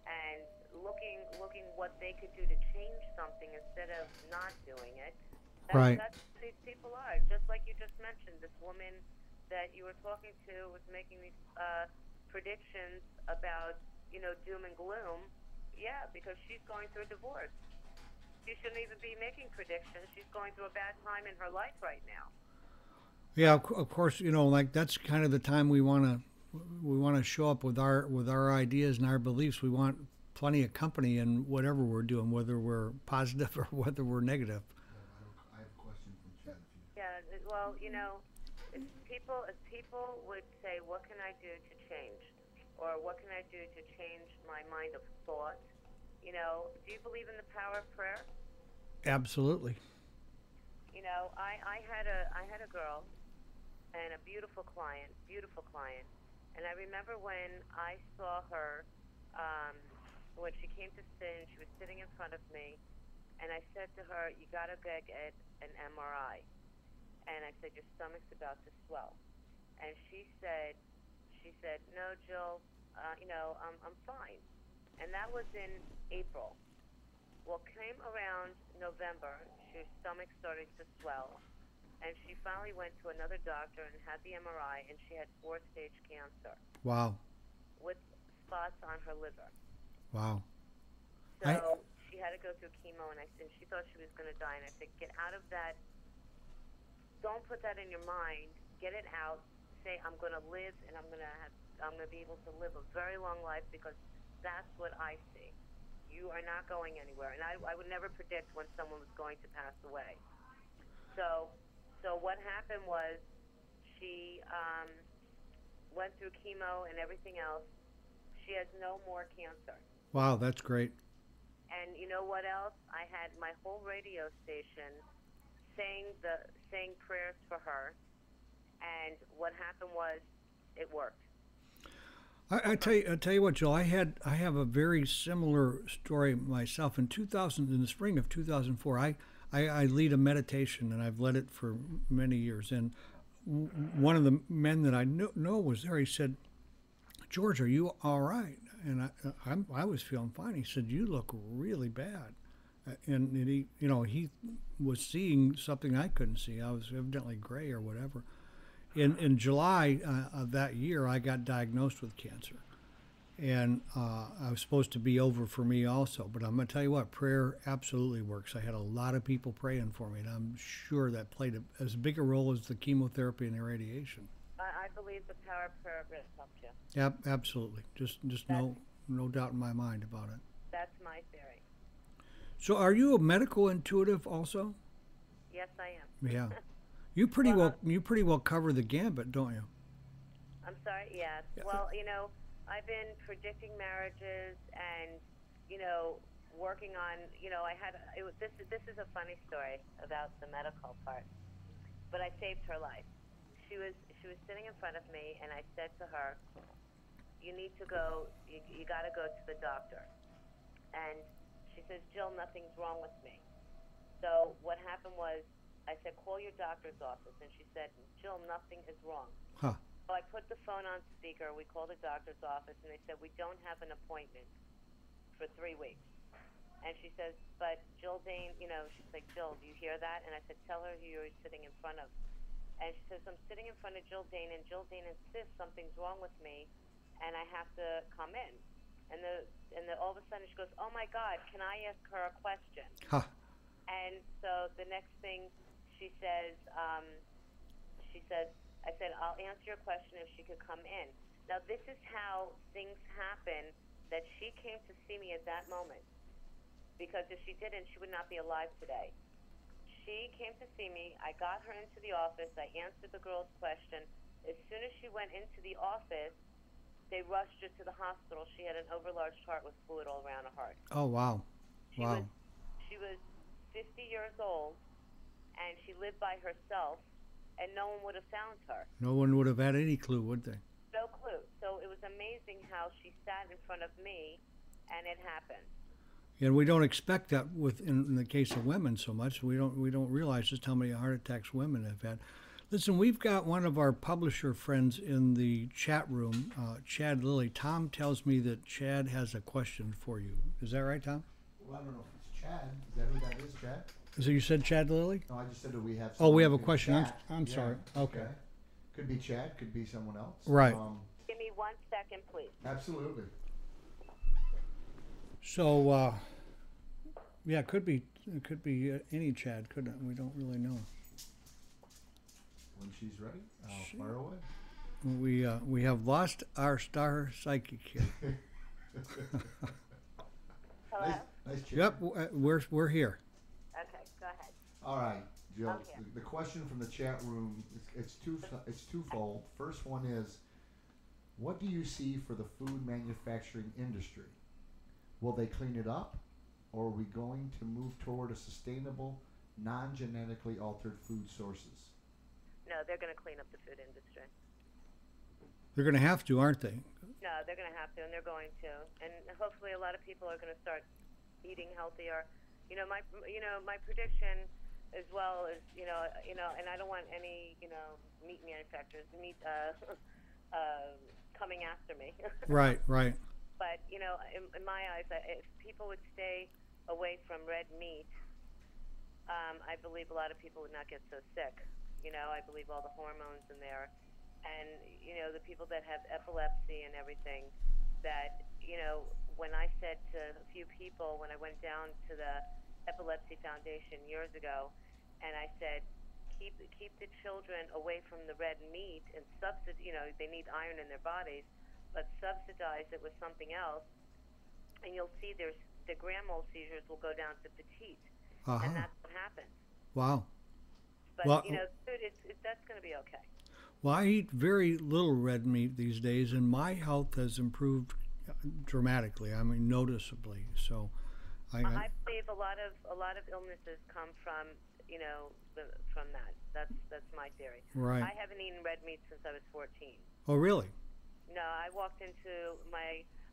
B: and looking what they could do to change something instead of not doing it. That's what these people are. Just like you just mentioned, this woman that you were talking to was making these predictions about, you know, doom and gloom. Yeah, because she's going through a divorce. She shouldn't even be making predictions. She's going through a bad time in her life right now.
A: Yeah, of course, you know, like that's kind of the time we want to show up with our ideas and our beliefs. We want plenty of company in whatever we're doing, whether we're positive or whether we're negative.
C: I have a question from Chad.
B: Yeah, well, you know, if people would say, what can I do to change? Or what can I do to change my mind of thought? You know, do you believe in the power of prayer?
A: Absolutely.
B: You know, I had a girl and a beautiful client, and I remember when I saw her, when she came to sin, she was sitting in front of me, and I said to her, you got to get an MRI. And I said, your stomach's about to swell. And she said she said, no, Jill, I'm fine. And that was in April. Well, came around November, her stomach started to swell, and she finally went to another doctor and had the MRI, and she had 4-stage cancer.
A: Wow.
B: With spots on her liver.
A: Wow.
B: So she had to go through chemo, and she thought she was going to die, and I said, get out of that. Don't put that in your mind. Get it out. Say, I'm going to live, and I'm going to be able to live a very long life, because that's what I see. You are not going anywhere. And I would never predict when someone was going to pass away. So what happened was she went through chemo and everything else. She has no more cancer.
A: Wow, that's great.
B: And you know what else? I had my whole radio station saying prayers for her. And what happened was it worked.
A: I tell you what, Jill. I have a very similar story myself. In the spring of 2004, I lead a meditation, and I've led it for many years. And one of the men that I know was there. He said, "George, are you all right?" And I was feeling fine. He said, "You look really bad." And he was seeing something I couldn't see. I was evidently gray or whatever. In July of that year, I got diagnosed with cancer, and I was supposed to be over for me also. But I'm going to tell you what, prayer absolutely works. I had a lot of people praying for me, and I'm sure that played as big a role as the chemotherapy and the radiation.
B: I believe the power of prayer really helped you.
A: Yeah, absolutely. Just no doubt in my mind about it.
B: That's my theory.
A: So, are you a medical intuitive also?
B: Yes, I am.
A: Yeah. You pretty well cover the gambit, don't you?
B: I'm sorry. Yes.
A: Yeah.
B: Well, I've been predicting marriages and, working on. This is a funny story about the medical part, but I saved her life. She was sitting in front of me, and I said to her, "You need to go. You got to go to the doctor." And she says, "Jill, nothing's wrong with me." So what happened was, I said, "Call your doctor's office." And she said, "Jill, nothing is wrong."
A: Huh.
B: So I put the phone on speaker. We called the doctor's office, and they said, "We don't have an appointment for 3 weeks." And she says, "But Jill Dane, she's like, Jill, do you hear that?" And I said, "Tell her who you're sitting in front of." And she says, "I'm sitting in front of Jill Dane, and Jill Dane insists something's wrong with me, and I have to come in." And all of a sudden she goes, "Oh my God, can I ask her a question?"
A: Huh.
B: And so the next thing she says, I said, "I'll answer your question if she could come in." Now, this is how things happen, that she came to see me at that moment. Because if she didn't, she would not be alive today. She came to see me. I got her into the office. I answered the girl's question. As soon as she went into the office, they rushed her to the hospital. She had an overlarge heart with fluid all around her heart.
A: Oh, wow.
B: She was 50 years old, and she lived by herself, and no one would have found her.
A: No one would have had any clue, would they?
B: No clue. So it was amazing how she sat in front of me, and it happened.
A: And we don't expect that in the case of women so much. We don't realize just how many heart attacks women have had. Listen, we've got one of our publisher friends in the chat room, Chad Lilly. Tom tells me that Chad has a question for you. Is that right, Tom?
C: Well, I don't know if it's Chad. Is that who that is, Chad?
A: So you said Chad Lilly?
C: No, I just said that we have.
A: Oh, we have a
C: in
A: question.
C: chat.
A: I'm
C: Yeah,
A: sorry. Okay.
C: Could be Chad. Could be someone else.
A: Right.
B: Give me 1 second, please.
C: Absolutely.
A: So, yeah, it could be any Chad, couldn't it? We don't really know.
C: When she's ready, I'll fire away.
A: We have lost our star psychic here.
B: Hello?
C: Nice chat.
A: Yep, we're here.
B: Okay, go ahead.
C: All right, Jill.
B: I'm here.
C: The question from the chat room it's twofold. First one is, what do you see for the food manufacturing industry? Will they clean it up, or are we going to move toward a sustainable, non-genetically altered food sources?
B: No, they're going to clean up the food industry.
A: They're going to have to, aren't they?
B: No, they're going to have to, and they're going to. And hopefully a lot of people are going to start eating healthier. My prediction as well is, and I don't want any, meat manufacturers, coming after me.
A: Right, right.
B: But in my eyes, if people would stay away from red meat, I believe a lot of people would not get so sick. I believe all the hormones in there, and the people that have epilepsy and everything. That when I said to a few people when I went down to the Epilepsy Foundation years ago, and I said, keep the children away from the red meat and they need iron in their bodies, but subsidize it with something else, and you'll see the grand mal seizures will go down to petite, and that's what happens.
A: Wow.
B: But
A: Well,
B: food that's going to be okay.
A: Well, I eat very little red meat these days, and my health has improved dramatically. I mean, noticeably. So,
B: I believe a lot of illnesses come from from that. That's my theory.
A: Right.
B: I haven't eaten red meat since I was 14.
A: Oh, really?
B: No, I walked into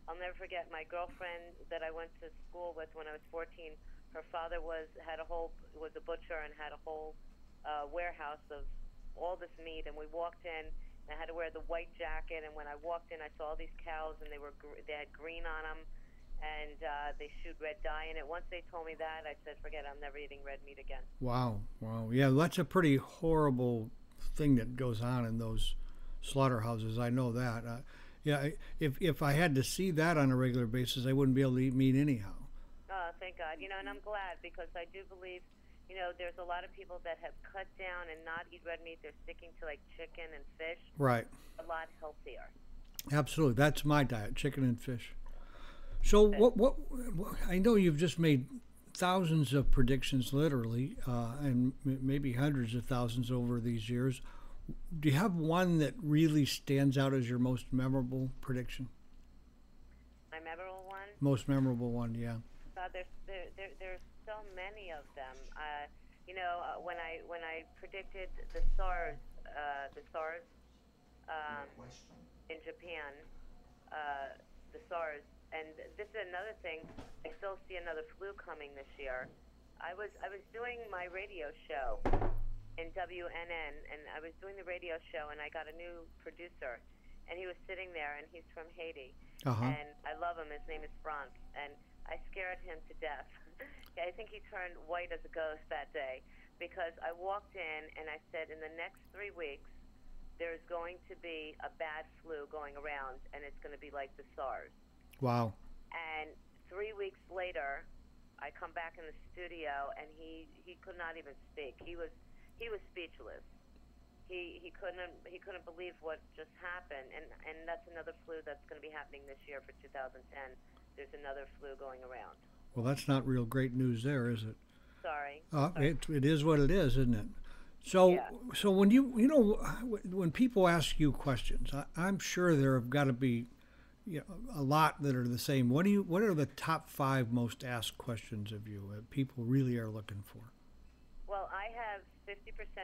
B: I'll never forget my girlfriend that I went to school with when I was 14. Her father was a butcher and had a whole warehouse of all this meat, and we walked in, and I had to wear the white jacket, and when I walked in, I saw all these cows, and they had green on them, and they shoot red dye in it. Once they told me that, I said, forget it, I'm never eating red meat again.
A: Wow, wow. Yeah, that's a pretty horrible thing that goes on in those slaughterhouses. I know that. Yeah, if I had to see that on a regular basis, I wouldn't be able to eat meat anyhow.
B: Oh, thank God. And I'm glad, because I do believe there's a lot of people that have cut down and not eat red meat. They're sticking to like chicken and fish.
A: Right.
B: A lot healthier.
A: Absolutely. That's my diet, chicken and fish. So what I know you've just made thousands of predictions, literally, and maybe hundreds of thousands over these years. Do you have one that really stands out as your most memorable prediction?
B: My memorable one?
A: Most memorable one, yeah.
B: There's so many of them. When I predicted the SARS in Japan, the SARS, and this is another thing. I still see another flu coming this year. I was doing my radio show in WNN, and I was doing the radio show, and I got a new producer, and he was sitting there, and he's from Haiti, and I love him. His name is Franz, and I scared him to death. I think he turned white as a ghost that day, because I walked in and I said, in the next 3 weeks, there's going to be a bad flu going around, and it's going to be like the SARS.
A: Wow.
B: And 3 weeks later, I come back in the studio, and he could not even speak. He was speechless. He couldn't believe what just happened, and that's another flu that's going to be happening this year for 2010. There's another flu going around.
A: Well, that's not real great news there, is it?
B: Sorry.
A: It is what it is, isn't it? So,
B: Yeah.
A: So when when people ask you questions, I'm sure there have got to be a lot that are the same. What are the top 5 most asked questions of you that people really are looking for?
B: Well, I have 50%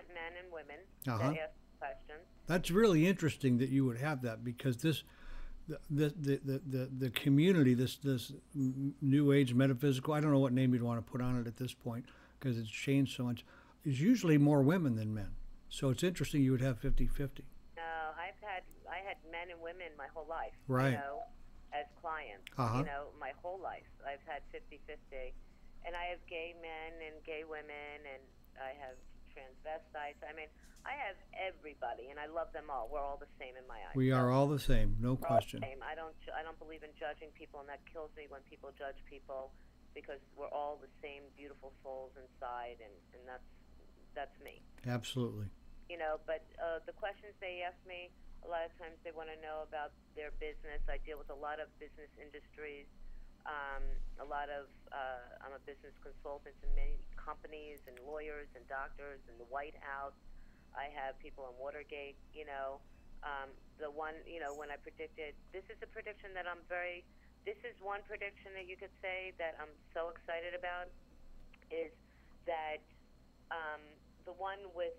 B: men and women that ask questions.
A: That's really interesting that you would have that, because the community, this new age metaphysical, I don't know what name you'd want to put on it at this point, because it's changed so much, is usually more women than men. So it's interesting you would have 50-50.
B: No, I had men and women my whole life.
A: Right.
B: As clients. My whole life I've had 50-50, and I have gay men and gay women, and I have transvestites. I mean, I have everybody, and I love them all. We're all the same in my eyes.
A: We are all the same, no question.
B: All the same. I don't believe in judging people, and that kills me when people judge people, because we're all the same beautiful souls inside, and that's me.
A: Absolutely.
B: But the questions they ask me, a lot of times they want to know about their business. I deal with a lot of business industries. I'm a business consultant to many companies and lawyers and doctors and the White House. I have people in Watergate. The one, when I predicted, this is a prediction that this is one prediction that you could say that I'm so excited about, is that the one with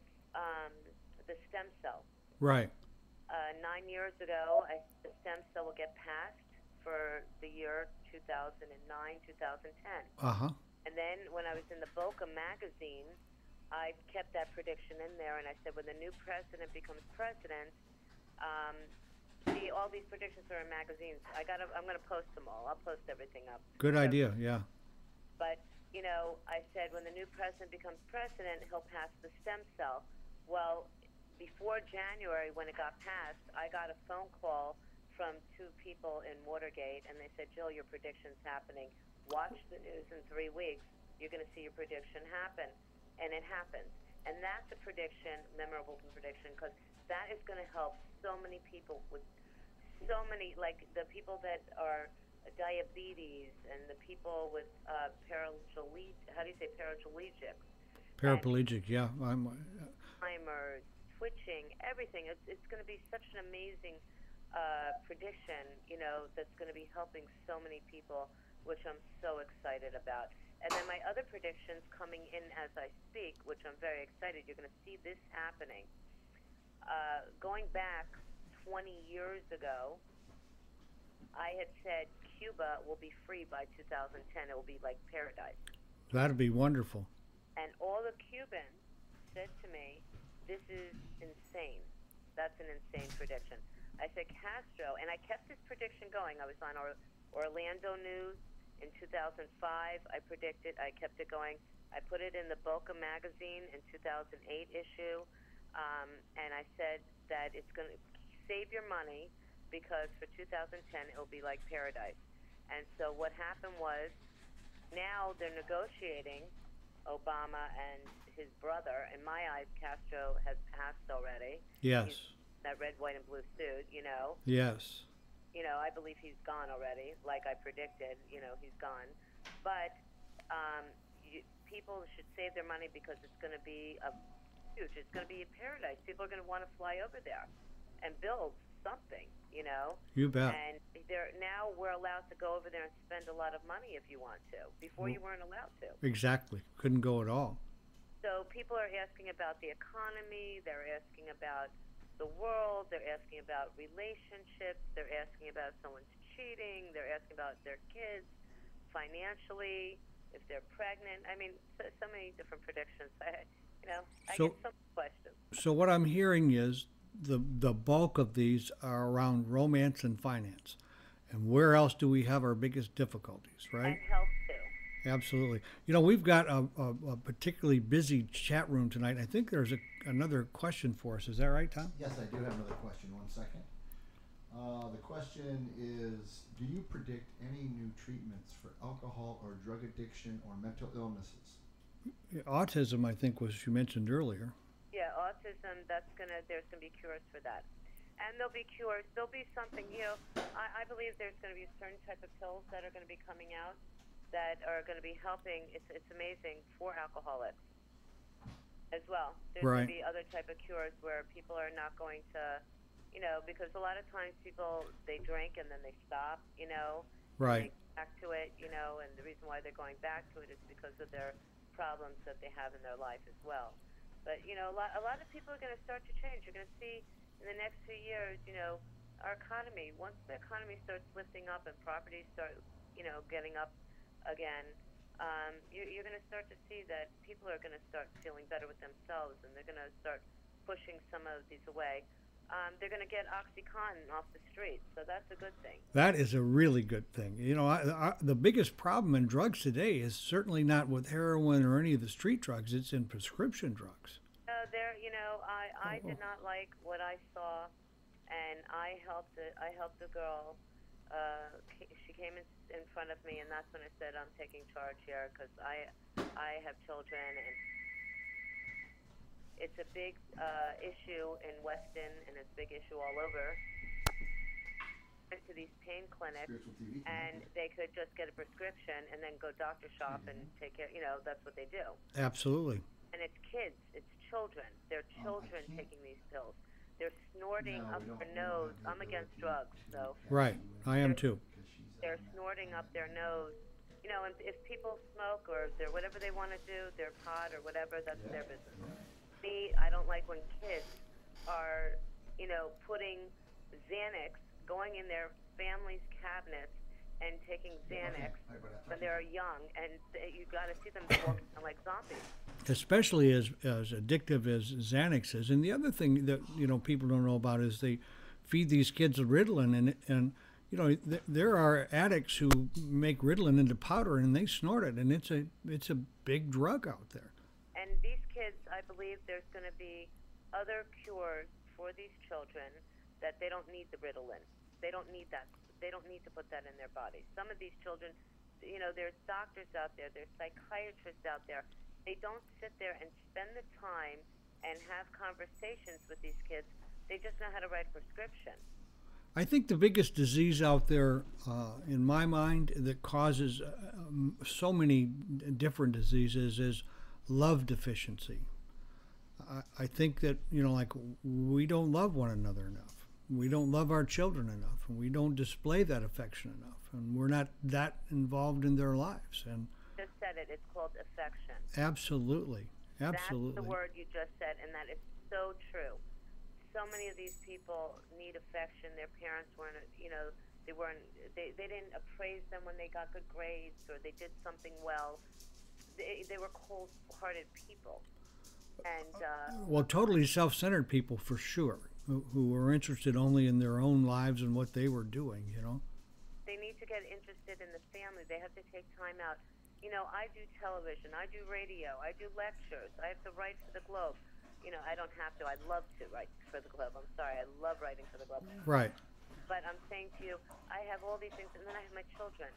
B: the stem cell.
A: Right.
B: 9 years ago, the stem cell will get passed for the year 2009, 2010. And then when I was in the Boca magazine, I kept that prediction in there, and I said, when the new president becomes president, all these predictions are in magazines. I'm gonna post them all. I'll post everything up.
A: Good idea. Yeah.
B: But I said when the new president becomes president, he'll pass the stem cell. Well, before January, when it got passed, I got a phone call from 2 people in Watergate, and they said, Jill, your prediction's happening. Watch the news in 3 weeks. You're going to see your prediction happen. And it happens. And that's a prediction, memorable prediction, because that is going to help so many people with so many, like the people that are diabetes and the people with paraplegic.
A: Paraplegic, yeah.
B: Alzheimer's, twitching, everything. It's going to be such an amazing prediction, that's going to be helping so many people, which I'm so excited about. And then my other predictions coming in as I speak, which I'm very excited. You're going to see this happening. Going back 20 years ago, I had said Cuba will be free by 2010. It will be like paradise.
A: That'd be wonderful.
B: And all the Cubans said to me, this is insane. That's an insane prediction. I said, Castro, and I kept this prediction going. I was on Orlando News in 2005. I kept it going. I put it in the Boca magazine in 2008 issue, and I said that it's going to save your money because for 2010 it will be like paradise. And so what happened was now they're negotiating, Obama and his brother. In my eyes, Castro has passed already.
A: Yes.
B: He's that red, white, and blue suit,
A: Yes.
B: I believe he's gone already, like I predicted. He's gone. But people should save their money because it's going to be huge. It's going to be a paradise. People are going to want to fly over there and build something,
A: You bet.
B: And now we're allowed to go over there and spend a lot of money if you want to. Before you weren't allowed to.
A: Exactly. Couldn't go at all.
B: So people are asking about the economy. They're asking about the world. They're asking about relationships. They're asking about if someone's cheating. They're asking about their kids financially, if they're pregnant. I mean, so many different predictions. I get some questions.
A: So what I'm hearing is the bulk of these are around romance and finance. And where else do we have our biggest difficulties, right?
B: And health, too.
A: Absolutely. We've got a particularly busy chat room tonight. I think there's another question for us. Is that right, Tom?
C: Yes, I do have another question. 1 second. The question is, do you predict any new treatments for alcohol or drug addiction or mental illnesses?
A: Autism, I think, was you mentioned earlier.
B: Yeah, autism, there's going to be cures for that. And there'll be cures. There'll be something, I believe there's going to be a certain type of pills that are going to be coming out that are going to be helping. It's amazing for alcoholics as well. There's going to be other type of cures where people are not going to, because a lot of times people, they drink and then they stop,
A: Right.
B: They go back to it, and the reason why they're going back to it is because of their problems that they have in their life as well. But, a lot of people are going to start to change. You're going to see in the next few years, our economy, once the economy starts lifting up and properties start, getting up again, you're going to start to see that people are going to start feeling better with themselves, and they're going to start pushing some of these away. They're going to get OxyContin off the streets, so that's a good thing.
A: That is a really good thing. The biggest problem in drugs today is certainly not with heroin or any of the street drugs. It's in prescription drugs.
B: I did not like what I saw, and I helped a girl. She came in front of me, and that's when I said, I'm taking charge here because I have children, and it's a big issue in Weston, and it's a big issue all over. To these pain clinics, and they could just get a prescription and then go doctor shop and take care. That's what they do.
A: Absolutely.
B: And it's kids, it's children. They're children taking these pills. They're snorting up their nose. I'm against drugs, so.
A: Right, I am too.
B: They're snorting up their nose. And if people smoke or they're whatever they want to do, their pot or whatever, that's their business. Me, I don't like when kids are, putting Xanax, going in their family's cabinets and taking Xanax when they're young, and you got to see them walking like zombies. Especially
A: as addictive as Xanax is. And the other thing that people don't know about is feed these kids Ritalin, and you know, there are addicts who make Ritalin into powder and they snort it, and it's a big drug out there.
B: And these kids, I believe there's going to be other cures for these children that they don't need the Ritalin. They don't need that. They don't need to put that in their bodies. Some of these children, you know, there's doctors out there, there's psychiatrists out there. They don't sit there and spend the time and have conversations with these kids. They just know how to write a prescription.
A: I think the biggest disease out there, in my mind, that causes so many different diseases is love deficiency. I think that, you know, like, we don't love one another enough. We don't love our children enough, and we don't display that affection enough, and we're not that involved in their lives. And
B: You just said it. It's called affection.
A: absolutely, absolutely.
B: That's the word you just said, and that is so true. So many of these people need affection. Their parents weren't, you know, they didn't appraise them when they got good grades or they did something well. They were cold-hearted people. And
A: Well, totally self-centered people, for sure, who were interested only in their own lives and what they were doing, you know.
B: they need to get interested in the family. They have to take time out. You know, I do television, I do radio, I do lectures, I have to write for the Globe. You know, I don't have to. I'd love to write for the Globe. I'm sorry. I love writing for the Globe.
A: Right.
B: But I'm saying to you, I have all these things, and then I have my children.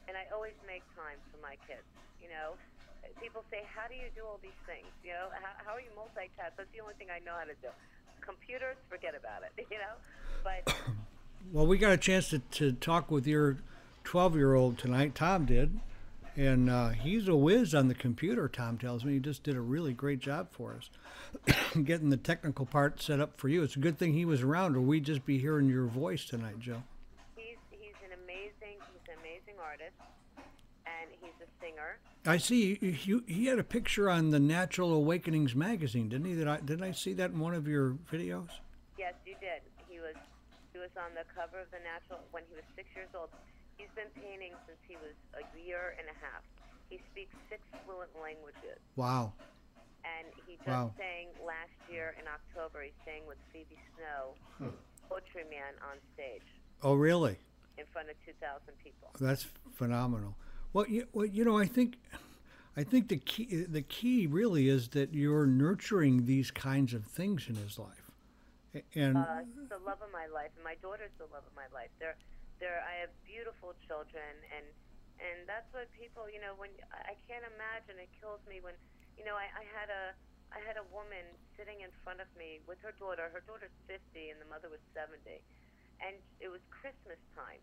B: And I always make time for my kids, you know. People say, how do you do all these things? You know, how are you multitask? That's the only thing I know how to do. Computers, forget about it, you know. But
A: Well, we got a chance to talk with your 12-year-old tonight. Tom did. And he's a whiz on the computer, Tom tells me. He just did a really great job for us, getting the technical part set up for you. It's a good thing he was around, or we'd just be hearing your voice tonight, Joe.
B: he's an amazing artist, and he's a singer.
A: I see he had a picture on the Natural Awakenings magazine, didn't he? Didn't I see that in one of your videos?
B: Yes, you did. He was on the cover of the Natural when he was 6 years old. He's been painting since he was a year and a half. He speaks 6 fluent languages.
A: Wow.
B: And he just sang last year in October. He sang with Phoebe Snow, Poetry Man, on stage
A: Oh, really?
B: in front of 2,000 people.
A: That's phenomenal. Well, you know, I think the key really is that you're nurturing these kinds of things in his life, and
B: The love of my life, and my daughter's the love of my life. I have beautiful children, and that's what people, you know, when I can't imagine. It kills me when, you know, I had a woman sitting in front of me with her daughter. Her daughter's 50 and the mother was 70, and it was Christmas time,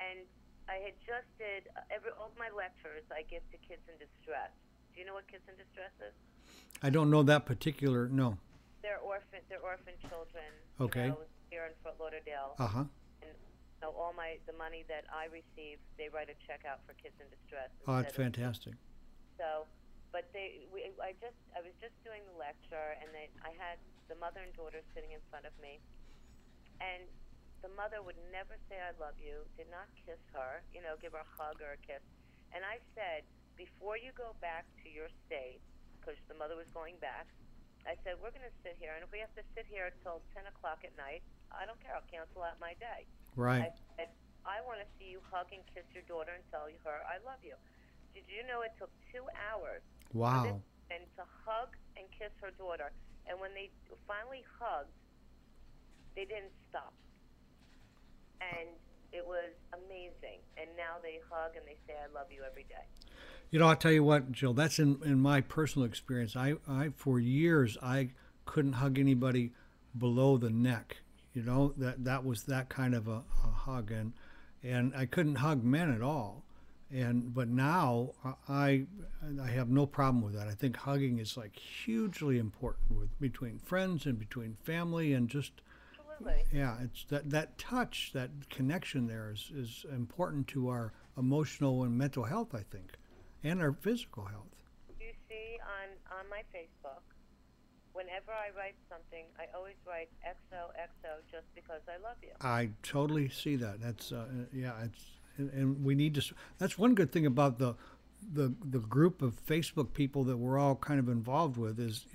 B: and I had just did all my lectures I give to kids in distress. Do you know what kids in distress is?
A: I don't know that particular. No.
B: They're orphan children.
A: Okay.
B: You know, here in Fort Lauderdale.
A: Uh huh.
B: So all the money that I receive, they write a check out for kids in distress.
A: Oh, that's fantastic.
B: So, but I was just doing the lecture, and I had the mother and daughter sitting in front of me, and the mother would never say "I love you," did not kiss her, you know, give her a hug or a kiss. And I said, before you go back to your state, because the mother was going back, I said, we're going to sit here, and if we have to sit here till 10 o'clock at night, I don't care. I'll cancel out my day.
A: Right.
B: I said, I want to see you hug and kiss your daughter and tell her I love you. Did you know it took 2 hours
A: Wow.
B: for this woman to hug and kiss her daughter? And when they finally hugged, they didn't stop. And it was amazing. And now they hug and they say, I love you every day.
A: You know, I'll tell you what, Jill, that's in my personal experience. I for years, I couldn't hug anybody below the neck. You know, that was that kind of a hug. And I couldn't hug men at all. But now I have no problem with that. I think hugging is like hugely important between friends and between family, and just,
B: Absolutely.
A: yeah, it's that touch, that connection there is important to our emotional and mental health, I think, and our physical health.
B: You see on my Facebook, whenever I write something, I always write XOXO just because I love you.
A: I totally see that. That's yeah, and we need to. That's one good thing about the group of Facebook people that we're all kind of involved with is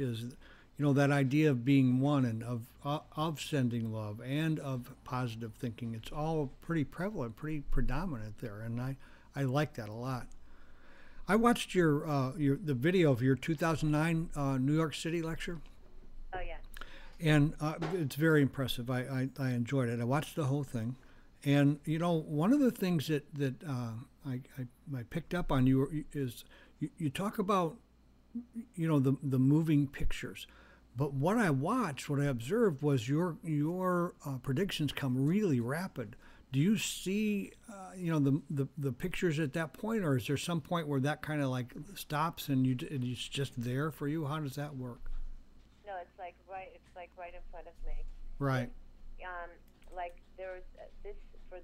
A: that idea of being one and of sending love and of positive thinking. It's all pretty prevalent, pretty predominant there, and I like that a lot. I watched the video of your 2009 New York City lecture.
B: Oh yeah.
A: And it's very impressive. I enjoyed it. I watched the whole thing. And, one of the things that I picked up on you is you talk about, the moving pictures. But what I observed was your predictions come really rapid. Do you see, the pictures at that point, or is there some point where that kind of like stops and it's just there for you? How does that work?
B: No, it's like right in front of me.
A: Right.
B: Like there was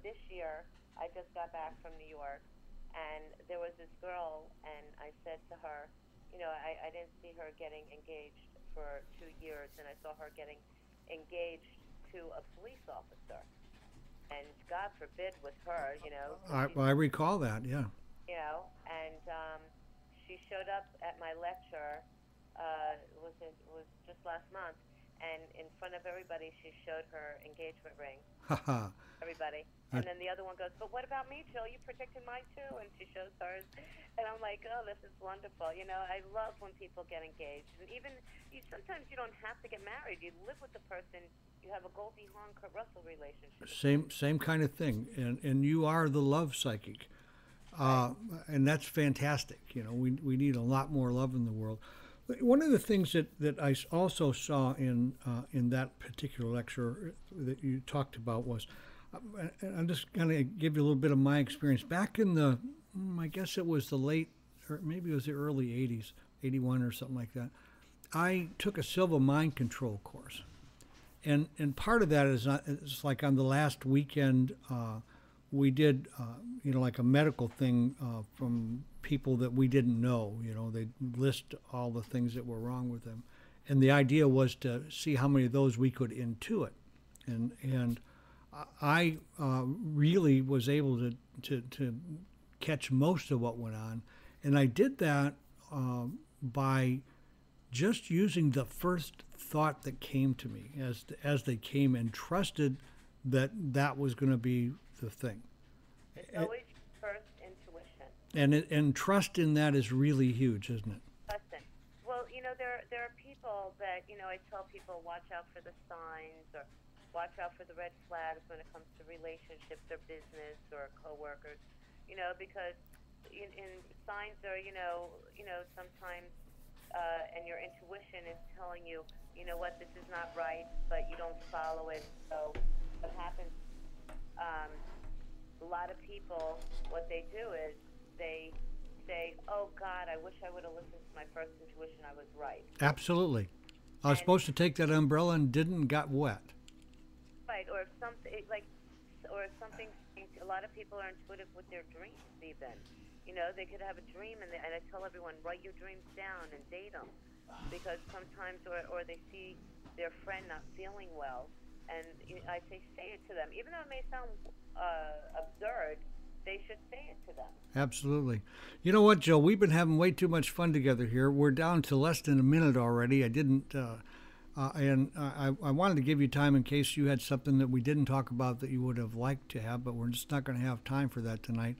B: this year, I just got back from New York, and there was this girl, and I said to her, I didn't see her getting engaged for 2 years, and I saw her getting engaged to a police officer, and God forbid with her,
A: I recall that, yeah.
B: And she showed up at my lecture. Was just last month, and in front of everybody, she showed her engagement ring. Everybody. And then the other one goes, but what about me, Jill? You predicted mine too. And she shows hers. And I'm like, oh, this is wonderful. I love when people get engaged. And even, sometimes you don't have to get married. You live with the person. You have a Goldie Hawn, Kurt Russell relationship.
A: Same kind of thing. And you are the love psychic. And that's fantastic. We need a lot more love in the world. One of the things that I also saw in that particular lecture that you talked about was, I'm just going to give you a little bit of my experience. Back in I guess it was the late, or maybe it was the early 80s, 81 or something like that, I took a Silva mind control course. And part of that is it's like on the last weekend, we did, like a medical thing from people that we didn't know. They'd list all the things that were wrong with them. And the idea was to see how many of those we could intuit. And I really was able to catch most of what went on. And I did that by just using the first thought that came to me as they came, and trusted that was going to be the thing.
B: It's always first intuition.
A: And trust in that is really huge, isn't it?
B: Trusting. Well, there are people that, I tell people, watch out for the signs, or watch out for the red flags when it comes to relationships or business or coworkers, because in signs are, sometimes, and your intuition is telling you, what, this is not right, but you don't follow it. So what happens, a lot of people, what they do is they say, oh, God, I wish I would have listened to my first intuition. I was right.
A: Absolutely. I was supposed to take that umbrella and didn't, got wet.
B: Right, or if something, a lot of people are intuitive with their dreams even. They could have a dream, and I tell everyone, write your dreams down and date them. Because sometimes, or they see their friend not feeling well, and I say it to them. Even though it may sound absurd, they should say it to them.
A: Absolutely. You know what, Joe? We've been having way too much fun together here. We're down to less than a minute already. I didn't, and I wanted to give you time in case you had something that we didn't talk about that you would have liked to have, but we're just not going to have time for that tonight.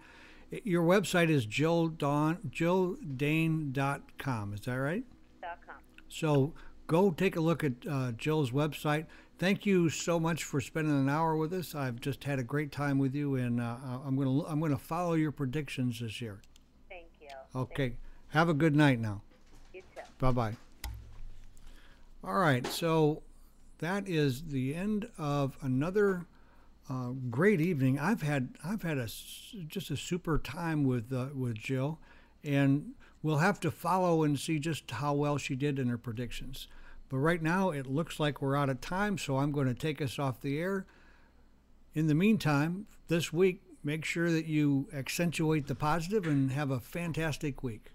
A: Your website is JoeDahne.com. Is that right?
B: .com.
A: So go take a look at Jill's website. Thank you so much for spending an hour with us. I've just had a great time with you, and I'm gonna follow your predictions this year.
B: Thank you.
A: Okay.
B: Thank you.
A: Have a good night now.
B: You too.
A: Bye-bye. All right. So that is the end of another great evening. I've had just a super time with Jill, and we'll have to follow and see just how well she did in her predictions. But right now, it looks like we're out of time, so I'm going to take us off the air. In the meantime, this week, make sure that you accentuate the positive and have a fantastic week.